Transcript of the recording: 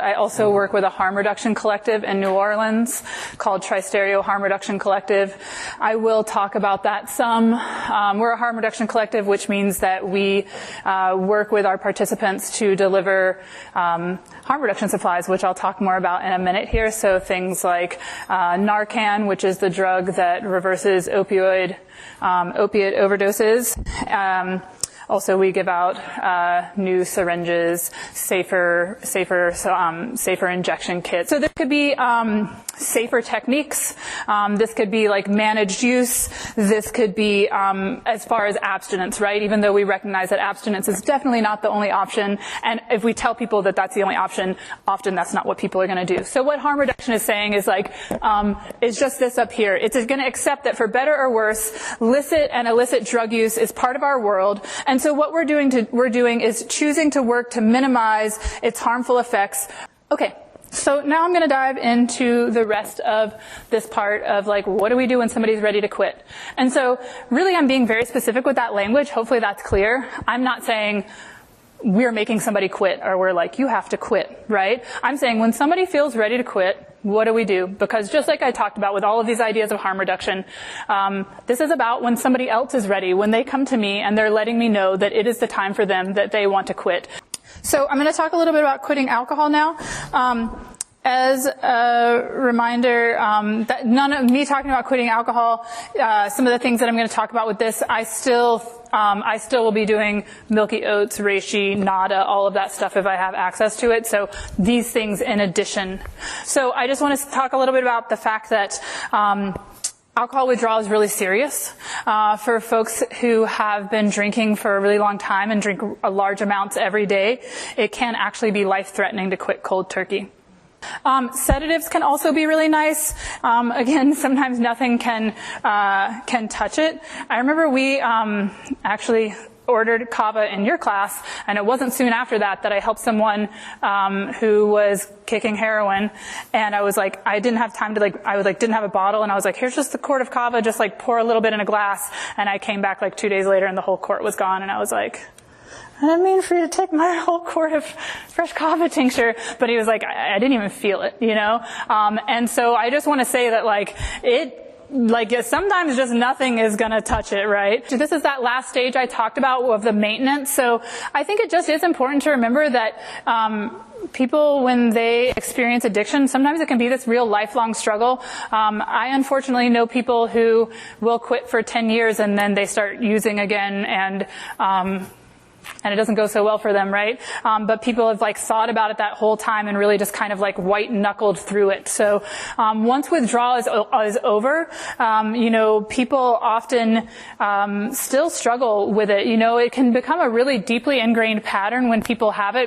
I also work with a harm reduction collective in New Orleans called Tri-Stereo Harm Reduction Collective. I will talk about that some. We're a harm reduction collective, which means that we work with our participants to deliver harm reduction supplies, which I'll talk more about in a minute here. So things like Narcan, which is the drug that reverses opiate overdoses. Also, we give out new syringes, safer injection kits. So this could be safer techniques. This could be like managed use. This could be as far as abstinence, right? Even though we recognize that abstinence is definitely not the only option, and if we tell people that that's the only option, often that's not what people are going to do. So what harm reduction is saying is like is just this up here. It's going to accept that for better or worse, licit and illicit drug use is part of our world, and so what we're doing is choosing to work to minimize its harmful effects. Okay. So now I'm going to dive into the rest of this part of like, what do we do when somebody's ready to quit? And so really I'm being very specific with that language. Hopefully that's clear. I'm not saying we're making somebody quit or we're like, you have to quit, right? I'm saying when somebody feels ready to quit, what do we do? Because just like I talked about with all of these ideas of harm reduction, this is about when somebody else is ready, when they come to me and they're letting me know that it is the time for them, that they want to quit. So I'm going to talk a little bit about quitting alcohol now. As a reminder, that none of me talking about quitting alcohol, some of the things that I'm going to talk about with this, I still will be doing milky oats, reishi, nada, all of that stuff if I have access to it. So these things in addition. So I just want to talk a little bit about the fact that alcohol withdrawal is really serious. For folks who have been drinking for a really long time and drink large amounts every day, it can actually be life-threatening to quit cold turkey. Sedatives can also be really nice. Again, sometimes nothing can touch it. I remember we actually ordered kava in your class, and it wasn't soon after that I helped someone who was kicking heroin, and I was like, I didn't have time to didn't have a bottle, and I was like, here's just a quart of kava, just like pour a little bit in a glass, and I came back like 2 days later and the whole quart was gone, and I was like, I didn't mean for you to take my whole quart of fresh kava tincture, but he was like, I didn't even feel it, you know? And so I just want to say that sometimes just nothing is going to touch it, right? This is that last stage I talked about of the maintenance. So I think it just is important to remember that people, when they experience addiction, sometimes it can be this real lifelong struggle. I unfortunately know people who will quit for 10 years and then they start using again, and it doesn't go so well for them, right? But people have like thought about it that whole time and really just kind of like white knuckled through it. So once withdrawal is over, people often still struggle with it. You know, it can become a really deeply ingrained pattern when people have it.